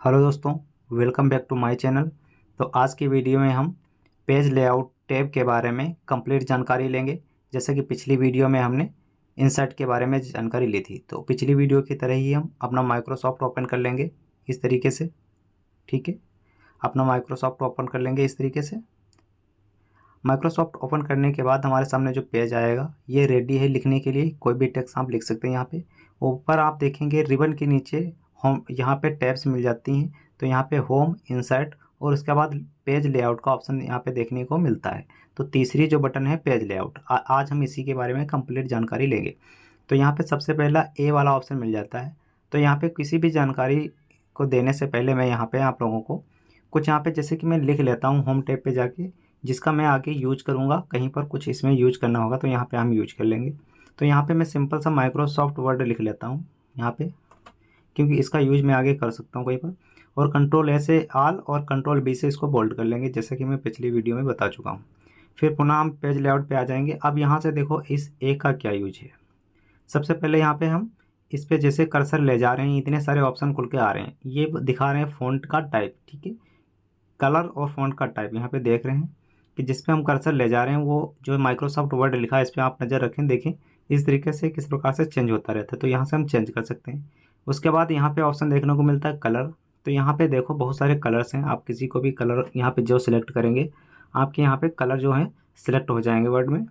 Hello दोस्तों, welcome back to my channel. तो आज की वीडियो में हम पेज लेआउट टैब के बारे में कंप्लीट जानकारी लेंगे। जैसे कि पिछली वीडियो में हमने इंसर्ट के बारे में जानकारी ली थी, तो पिछली वीडियो की तरह ही हम अपना माइक्रोसॉफ्ट ओपन कर लेंगे इस तरीके से। ठीक है, अपना माइक्रोसॉफ्ट ओपन कर लेंगे इस तरीके से। माइक्रोसॉफ्ट ओपन करने के बाद हमारे सामने जो पेज आएगा ये रेडी है लिखने के लिए। कोई भी टेक्स्ट आप लिख सकते हैं। यहाँ पे ऊपर आप देखेंगे रिबन के नीचे होम, यहाँ पे टैब्स मिल जाती हैं। तो यहाँ पे होम, इंसर्ट और उसके बाद पेज लेआउट का ऑप्शन यहाँ पे देखने को मिलता है। तो तीसरी जो बटन है पेज लेआउट, आज हम इसी के बारे में कंप्लीट जानकारी लेंगे। तो यहाँ पे सबसे पहला ए वाला ऑप्शन मिल जाता है। तो यहाँ पे किसी भी जानकारी को देने से पहले मैं यहाँ पे आप लोगों को कुछ यहाँ पे जैसे कि मैं लिख लेता हूँ होम टैब पे जाके, जिसका मैं आगे यूज करूँगा। कहीं पर कुछ इसमें यूज करना होगा तो यहाँ पे हम यूज कर लेंगे। तो यहाँ पे मैं सिंपल सा माइक्रोसॉफ्ट वर्ड लिख लेता हूँ यहाँ पे, क्योंकि इसका यूज मैं आगे कर सकता हूँ कहीं पर। और कंट्रोल ए से आल और कंट्रोल बी से इसको बोल्ड कर लेंगे, जैसे कि मैं पिछली वीडियो में बता चुका हूँ। फिर पुनः हम पेज लेआउट पे आ जाएंगे। अब यहाँ से देखो इस ए का क्या यूज है। सबसे पहले यहाँ पे हम इस पे जैसे कर्सर ले जा रहे हैं, इतने सारे ऑप्शन खुल के आ रहे हैं। ये दिखा रहे हैं फ़ॉन्ट का टाइप, ठीक है, कलर और फ़ॉन्ट का टाइप। यहाँ पे देख रहे हैं कि जिस पे हम कर्सर ले जा रहे हैं वो जो माइक्रोसॉफ्ट वर्ड लिखा है इस पर आप नज़र रखें, देखें इस तरीके से किस प्रकार से चेंज होता रहता है। तो यहाँ से हम चेंज कर सकते हैं। उसके बाद यहाँ पे ऑप्शन देखने को मिलता है कलर। तो यहाँ पे देखो बहुत सारे कलर्स हैं। आप किसी को भी कलर यहाँ पे जो सिलेक्ट करेंगे आपके यहाँ पे कलर जो है सिलेक्ट हो जाएंगे वर्ड में।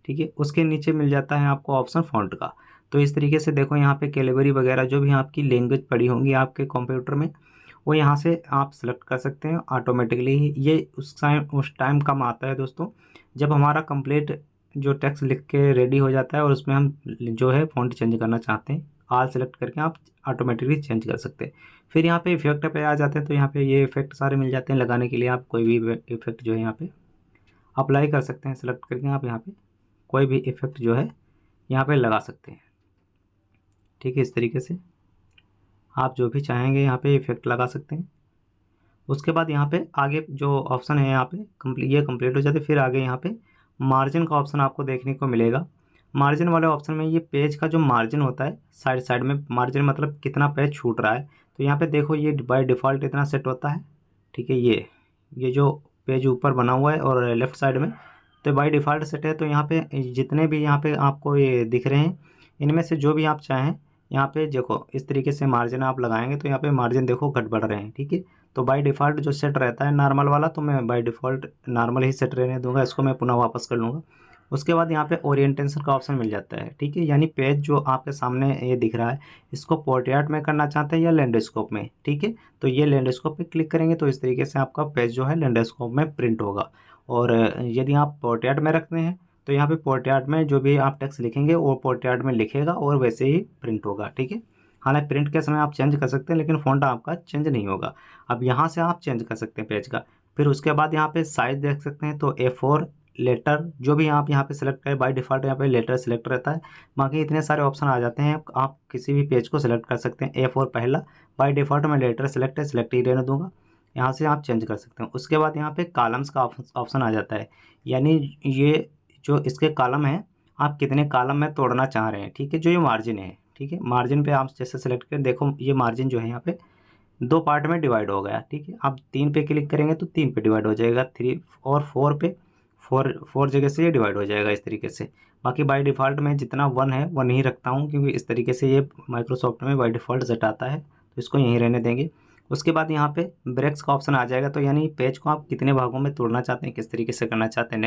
ठीक है, उसके नीचे मिल जाता है आपको ऑप्शन फ़ॉन्ट का। तो इस तरीके से देखो यहाँ पे कैलिबरी वगैरह जो भी आपकी लैंग्वेज पड़ी होंगी आपके कंप्यूटर में वो यहाँ से आप सेलेक्ट कर सकते हैं ऑटोमेटिकली ही। ये उस टाइम कम आता है दोस्तों जब हमारा कंप्लीट जो टेक्स्ट लिख के रेडी हो जाता है और उसमें हम जो है फ़ॉन्ट चेंज करना चाहते हैं, आल सेलेक्ट करके आप ऑटोमेटिकली चेंज कर सकते हैं। फिर यहाँ पे इफेक्ट पे आ जाते हैं। तो यहाँ पे ये इफेक्ट सारे मिल जाते हैं लगाने के लिए। आप कोई भी इफेक्ट जो है यहाँ पे अप्लाई कर सकते हैं। सेलेक्ट करके आप यहाँ पे कोई भी इफेक्ट जो है यहाँ पे लगा सकते हैं। ठीक है, इस तरीके से आप जो भी चाहेंगे यहाँ पे इफेक्ट लगा सकते हैं। उसके बाद यहाँ पे आगे जो ऑप्शन है यहाँ पे ये कंप्लीट हो जाते। फिर आगे यहाँ पे मार्जिन का ऑप्शन आपको देखने को मिलेगा। मार्जिन वाले ऑप्शन में ये पेज का जो मार्जिन होता है साइड साइड में, मार्जिन मतलब कितना पेज छूट रहा है। तो यहाँ पे देखो ये बाय डिफ़ॉल्ट इतना सेट होता है। ठीक है, ये जो पेज ऊपर बना हुआ है और लेफ़्ट साइड में तो बाय डिफ़ॉल्ट सेट है। तो यहाँ पे जितने भी यहाँ पे आपको ये दिख रहे हैं इनमें से जो भी आप चाहें यहाँ पे देखो इस तरीके से मार्जिन आप लगाएंगे तो यहाँ पे मार्जिन देखो घट बढ़ रहे हैं। ठीक है, तो बाय डिफ़ॉल्ट जो सेट रहता है नॉर्मल वाला, तो मैं by default normal he set रहने दूंगा। इसको मैं पुनः वापस कर लूँगा। उसके बाद यहाँ पे ओरिएंटेशन का ऑप्शन मिल जाता है। ठीक है, यानी पेज जो आपके सामने ये दिख रहा है इसको पोर्ट्रेट में करना चाहते हैं या लैंडस्केप में। ठीक है, तो ये लैंडस्केप पे क्लिक करेंगे तो इस तरीके से आपका पेज जो है लैंडस्केप में प्रिंट होगा। और यदि आप पोर्ट्रेट में रखते हैं तो यहाँ पे पोर्ट्रेट में जो भी आप टेक्स्ट लिखेंगे वो पोर्ट्रेट में लिखेगा और वैसे ही प्रिंट होगा। ठीक है, हालांकि प्रिंट के समय आप चेंज कर सकते हैं लेकिन फ़ॉन्ट आपका चेंज नहीं होगा। अब यहाँ से आप चेंज कर सकते हैं पेज का। फिर उसके बाद यहाँ पे साइज़ देख सकते हैं। तो A4 लेटर जो भी आप यहाँ पे सेलेक्ट करें, बाय डिफ़ॉल्ट यहाँ पे लेटर सेलेक्ट रहता है। बाकी इतने सारे ऑप्शन आ जाते हैं, आप किसी भी पेज को सेलेक्ट कर सकते हैं। A4 पहला, बाय डिफ़ॉल्ट मैं लेटर सेलेक्ट है, सेलेक्ट ही रहने दूँगा। यहाँ से आप चेंज कर सकते हैं। उसके बाद यहाँ पे कॉलम्स का ऑप्शन आ जाता है, यानी ये जो इसके कॉलम हैं आप कितने कॉलम में तोड़ना चाह रहे हैं। ठीक है, जो ये मार्जिन है, ठीक है, मार्जिन पे आप जैसे सेलेक्ट करें, देखो ये मार्जिन जो है यहाँ पे दो पार्ट में डिवाइड हो गया। ठीक है, आप 3 पे क्लिक करेंगे तो 3 पे डिवाइड हो जाएगा, 3 और 4 पे 4 जगह से ये डिवाइड हो जाएगा इस तरीके से। बाकी बाय डिफ़ॉल्ट मैं जितना 1 है वो नहीं रखता हूँ, क्योंकि इस तरीके से ये माइक्रोसॉफ्ट में बाय डिफ़ॉल्ट सेट आता है, तो इसको यहीं रहने देंगे। उसके बाद यहाँ पे ब्रेक्स का ऑप्शन आ जाएगा। तो यानी पेज को आप कितने भागों में तोड़ना चाहते हैं, किस तरीके से करना चाहते हैं,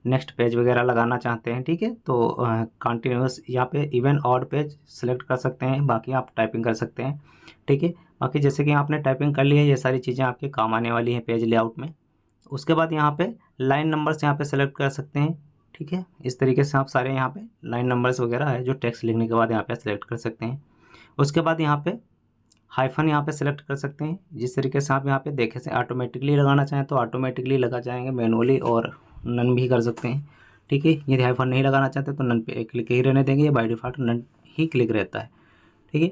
नेक्स्ट पेज वगैरह लगाना चाहते हैं। ठीक है, तो कंटिन्यूस यहाँ पे इवन ऑड पेज सेलेक्ट कर सकते हैं। बाकी आप टाइपिंग कर सकते हैं। ठीक है, बाकी जैसे कि आपने टाइपिंग कर ली है, ये सारी चीज़ें आपके काम आने वाली हैं पेज लेआउट में। उसके बाद यहाँ पे लाइन नंबर्स यहाँ पे सेलेक्ट कर सकते हैं। ठीक है, इस तरीके से आप सारे यहाँ पे लाइन नंबर्स वगैरह है जो टेक्स्ट लिखने के बाद यहाँ पे सेलेक्ट कर सकते हैं। उसके बाद यहाँ पे हाइफन यहाँ पे सेलेक्ट कर सकते हैं। जिस तरीके से आप यहाँ पे देखे से ऑटोमेटिकली लगाना चाहें तो ऑटोमेटिकली लगा जाएंगे, मैनुअली और नन भी कर सकते हैं। ठीक है, यदि हाइफन नहीं लगाना चाहते तो नन पे क्लिक ही रहने देंगे, बाय डिफ़ॉल्ट नन ही क्लिक रहता है। ठीक है,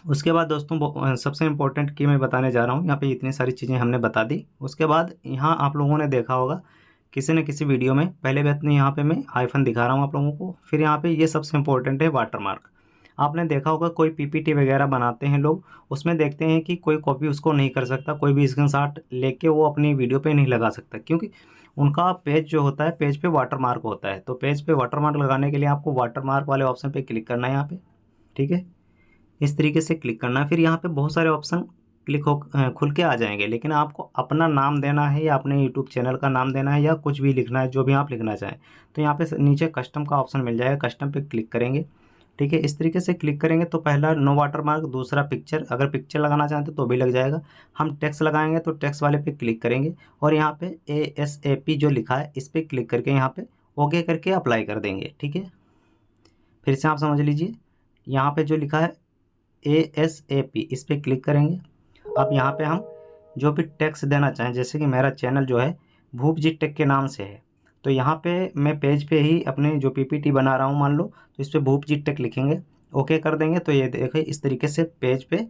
उसके बाद दोस्तों सबसे इम्पोर्टेंट की मैं बताने जा रहा हूँ। यहाँ पे इतनी सारी चीज़ें हमने बता दी। उसके बाद यहाँ आप लोगों ने देखा होगा किसी न किसी वीडियो में, पहले भी अपने यहाँ पे मैं हाइफन दिखा रहा हूँ आप लोगों को। फिर यहाँ पे ये सबसे इम्पोर्टेंट है वाटरमार्क। आपने देखा होगा कोई पीपीटी वगैरह बनाते हैं लोग, उसमें देखते हैं कि कोई कॉपी उसको नहीं कर सकता, कोई भी स्क्रीनशॉट लेके वो अपनी वीडियो पे नहीं लगा सकता, क्योंकि उनका पेज जो होता है, पेज पे वाटरमार्क होता है। तो पेज पे वाटरमार्क लगाने के लिए आपको वाटरमार्क वाले ऑप्शन पे क्लिक करना है यहाँ पे, ठीक है। इस तरीके से क्लिक करना है। फिर यहाँ पे बहुत सारे ऑप्शन खुल के आ जाएंगे, लेकिन आपको अपना नाम देना है या अपने यूट्यूब चैनल का नाम देना है या कुछ भी लिखना है, जो भी आप लिखना चाहें। तो यहाँ पे नीचे कस्टम का ऑप्शन मिल जाएगा, कस्टम पे क्लिक करेंगे, ठीक है। इस तरीके से क्लिक करेंगे तो पहला नो वाटरमार्क, दूसरा पिक्चर, अगर पिक्चर लगाना चाहते तो भी लग जाएगा। हम टेक्स्ट लगाएंगे तो टेक्स्ट वाले पे क्लिक करेंगे और यहाँ पे ASAP जो लिखा है इस पर क्लिक करके यहाँ पे ओके करके अप्लाई कर देंगे, ठीक है। फिर से आप समझ लीजिए, यहाँ पे जो लिखा है ASAP इस पर क्लिक करेंगे। अब यहाँ पे हम जो भी टेक्स्ट देना चाहें, जैसे कि मेरा चैनल जो है भूपजी टेक के नाम से है, तो यहाँ पे मैं पेज पे ही अपने जो PPT बना रहा हूँ मान लो, तो इस पर भूपजी टेक लिखेंगे, ओके कर देंगे। तो ये देखिए इस तरीके से पेज पे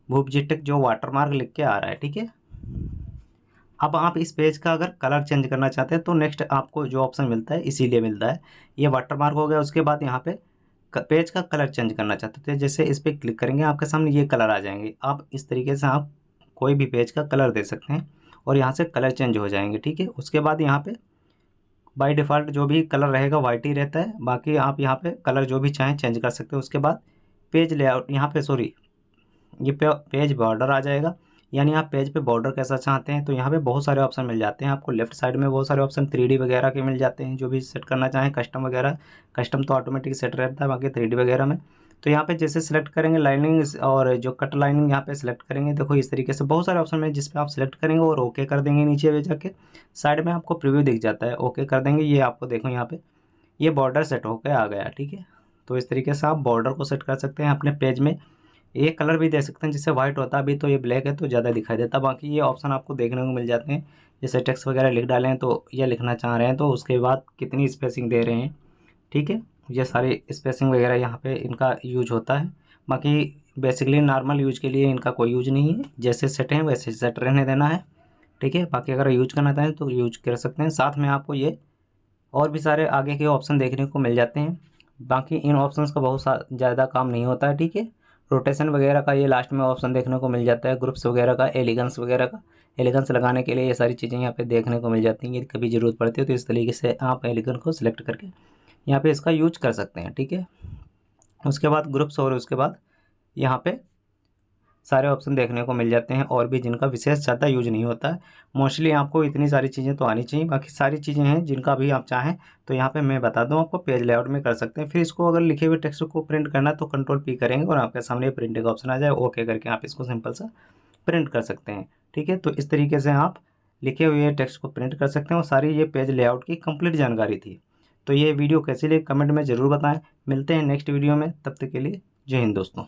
भूपजी टेक जो वाटरमार्क लिख के आ रहा है, ठीक है। अब आप इस पेज का अगर कलर चेंज करना चाहते हैं तो नेक्स्ट आपको जो ऑप्शन मिलता है इसीलिए मिलता है। ये वाटरमार्क हो गया, उसके बाद यहाँ पे पेज का कलर चेंज करना चाहते थे, जैसे इस पर क्लिक करेंगे आपके सामने ये कलर आ जाएंगे। आप इस तरीके से आप कोई भी पेज का कलर दे सकते हैं और यहाँ से कलर चेंज हो जाएंगे, ठीक है। उसके बाद यहाँ पे बाय डिफ़ॉल्ट जो भी कलर रहेगा वाइट ही रहता है, बाकी आप यहाँ पे कलर जो भी चाहें चेंज कर सकते हो। उसके बाद पेज लेआउट, यहाँ पे सॉरी ये पेज बॉर्डर आ जाएगा, यानी आप पेज पे बॉर्डर कैसा चाहते हैं। तो यहाँ पे बहुत सारे ऑप्शन मिल जाते हैं आपको, लेफ्ट साइड में बहुत सारे ऑप्शन 3D वगैरह के मिल जाते हैं, जो भी सेट करना चाहें कस्टम वगैरह। कस्टम तो ऑटोमेटिक सेट रहता है, बाकी 3D वगैरह में तो यहाँ पे जैसे सिलेक्ट करेंगे लाइनिंग और जो कट लाइनिंग यहाँ पे सिलेक्ट करेंगे, देखो इस तरीके से बहुत सारे ऑप्शन में जिस पे आप सिलेक्ट करेंगे और ओके कर देंगे। नीचे में जाके साइड में आपको प्रीव्यू दिख जाता है, ओके कर देंगे। ये आपको देखो यहाँ पे ये बॉर्डर सेट होकर आ गया, ठीक है। तो इस तरीके से आप बॉर्डर को सेट कर सकते हैं अपने पेज में। ये कलर भी दे सकते हैं, जिससे वाइट होता है, अभी तो ये ब्लैक है तो ज़्यादा दिखाई देता है। बाकी ये ऑप्शन आपको देखने को मिल जाते हैं, जैसे टेक्स्ट वगैरह लिख डालें हैं तो ये लिखना चाह रहे हैं तो उसके बाद कितनी स्पेसिंग दे रहे हैं, ठीक है। ये सारी स्पेसिंग वगैरह यहाँ पे इनका यूज होता है। बाकी बेसिकली नॉर्मल यूज के लिए इनका कोई यूज नहीं है, जैसे सेट हैं वैसे सेट रहने देना है, ठीक है। बाकी अगर यूज करना चाहें तो यूज कर सकते हैं। साथ में आपको ये और भी सारे आगे के ऑप्शन देखने को मिल जाते हैं। बाकी इन ऑप्शंस का बहुत ज़्यादा काम नहीं होता है, ठीक है। रोटेशन वगैरह का ये लास्ट में ऑप्शन देखने को मिल जाता है, ग्रुप्स वगैरह का, एलिगेंस वगैरह का। एलिगेंस लगाने के लिए ये सारी चीज़ें यहाँ पे देखने को मिल जाती हैं, यदि कभी ज़रूरत पड़ती है तो इस तरीके से आप एलिगेंस को सिलेक्ट करके यहाँ पे इसका यूज कर सकते हैं, ठीक है। उसके बाद ग्रुप्स और उसके बाद यहाँ पे सारे ऑप्शन देखने को मिल जाते हैं और भी जिनका विशेष ज़्यादा यूज नहीं होता है। मोस्टली आपको इतनी सारी चीज़ें तो आनी चाहिए, बाकी सारी चीज़ें हैं जिनका भी आप चाहें तो यहाँ पे मैं बता दूं आपको पेज लेआउट में कर सकते हैं। फिर इसको अगर लिखे हुए टेक्स्ट को प्रिंट करना है तो Ctrl+P करेंगे और आपके सामने प्रिंटिंग का ऑप्शन आ जाए, ओके करके आप इसको सिंपल सा प्रिंट कर सकते हैं, ठीक है। तो इस तरीके से आप लिखे हुए टेक्स्ट को प्रिंट कर सकते हैं और सारी ये पेज लेआउट की कंप्लीट जानकारी थी। तो ये वीडियो कैसी लगी कमेंट में ज़रूर बताएं। मिलते हैं नेक्स्ट वीडियो में, तब तक के लिए जय हिंद दोस्तों।